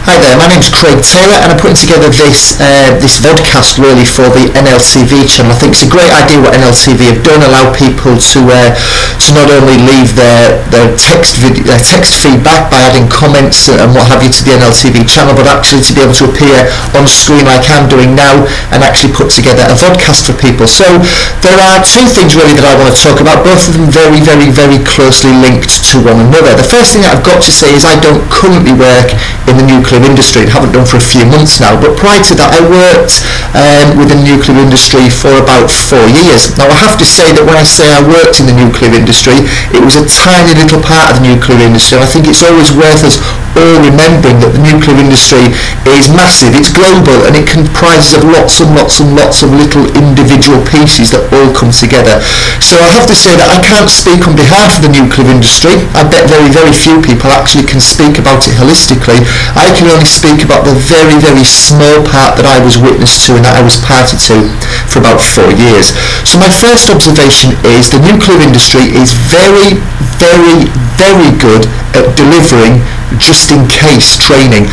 Hi there, my name's Craig Taylor and I'm putting together this Vodcast really for the NLTV channel. I think it's a great idea what NLTV have done, allow people to not only leave their text feedback by adding comments and what have you to the NLTV channel, but actually to be able to appear on screen like I'm doing now and actually put together a Vodcast for people. So there are two things really that I want to talk about, both of them very, very, very closely linked to one another. The first thing that I've got to say is I don't currently work in the nuclear industry and haven't done for a few months now, but prior to that I worked within the nuclear industry for about 4 years. Now I have to say that when I say I worked in the nuclear industry, it was a tiny little part of the nuclear industry, and I think it's always worth us all remembering that the nuclear industry is massive, it's global, and it comprises of lots and lots and lots of little individual pieces that all come together. So I have to say that I can't speak on behalf of the nuclear industry. I bet very, very few people actually can speak about it holistically. I can only speak about the very, very small part that I was witness to and that I was party to for about 4 years. So my first observation is the nuclear industry is very, very, very good at delivering just-in-case training.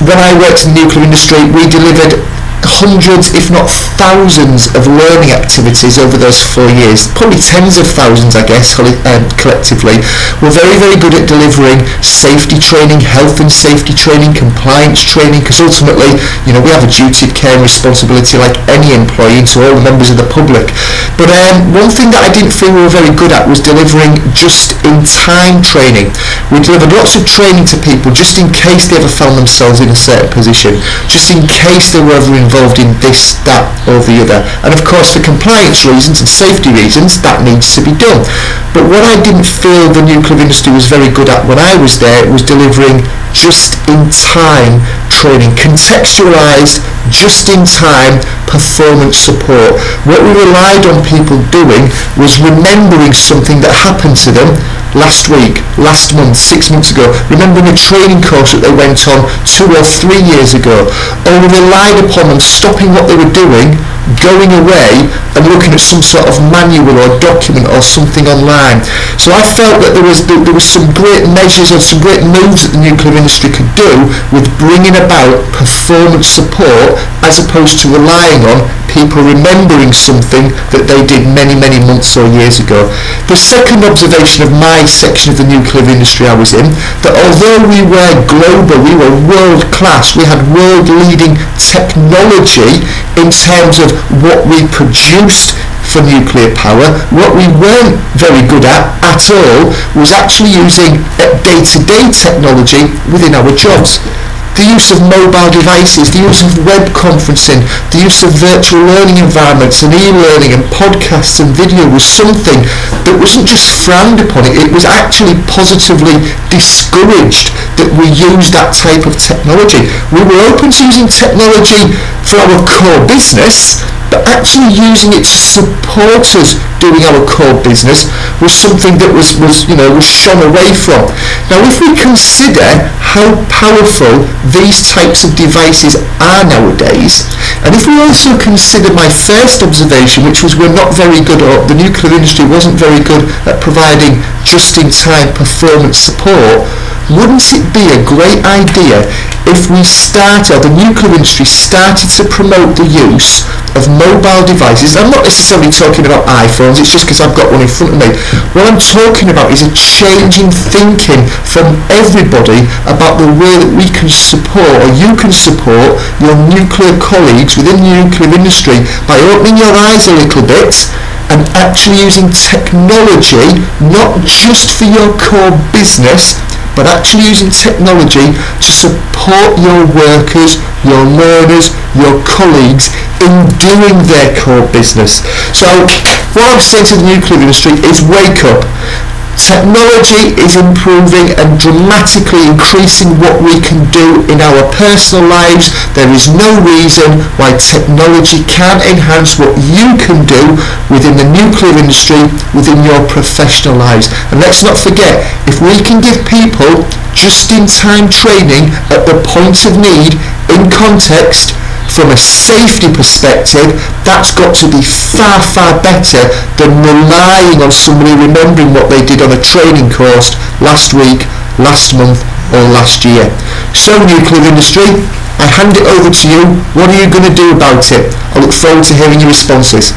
When I worked in the nuclear industry, we delivered hundreds, if not thousands, of learning activities over those 4 years, probably tens of thousands, I guess, collectively. We're very, very good at delivering safety training, health and safety training, compliance training, because ultimately, we have a duty of care and responsibility like any employee to all the members of the public. But one thing that I didn't feel we were very good at was delivering just-in-time training. We delivered lots of training to people just in case they ever found themselves in a certain position, just in case they were ever involved in this, that or the other, and of course for compliance reasons and safety reasons that needs to be done. But what I didn't feel the nuclear industry was very good at when I was there was delivering just-in-time training, contextualised, just-in-time performance support. What we relied on people doing was remembering something that happened to them last week, last month, 6 months ago, remembering a training course that they went on 2 or 3 years ago, or we relied upon them stopping what they were doing, going away and looking at some sort of manual or document or something online. So I felt that there was some great measures and some great moves that the nuclear industry could do with bringing about performance support as opposed to relying on people remembering something that they did many, many months or years ago. The second observation of my section of the nuclear industry I was in, that although we were global, we were world class, we had world leading technology in terms of what we produced for nuclear power, what we weren't very good at all was actually using day-to-day technology within our jobs. The use of mobile devices, the use of web conferencing, the use of virtual learning environments and e-learning and podcasts and video was something that wasn't just frowned upon, it was actually positively discouraged that we use that type of technology. We were open to using technology for our core business, but actually using it to support us doing our core business was something that was shone away from. Now if we consider how powerful these types of devices are nowadays, and if we also consider my first observation, which was we're not very good, or the nuclear industry wasn't very good at providing just-in-time performance support, wouldn't it be a great idea if we the nuclear industry started to promote the use of mobile devices? I'm not necessarily talking about iPhones, it's just because I've got one in front of me. What I'm talking about is a change in thinking from everybody about the way that we can support, or you can support, your nuclear colleagues within the nuclear industry by opening your eyes a little bit and actually using technology not just for your core business, but actually using technology to support your workers, your learners, your colleagues in doing their core business. So what I'm saying to the nuclear industry is wake up. Technology is improving and dramatically increasing what we can do in our personal lives. There is no reason why technology can't enhance what you can do within the nuclear industry, within your professional lives. And let's not forget, if we can give people just-in-time training at the point of need, in context, from a safety perspective, that's got to be far, far better than relying on somebody remembering what they did on a training course last week, last month, or last year. So nuclear industry, I hand it over to you. What are you going to do about it? I look forward to hearing your responses.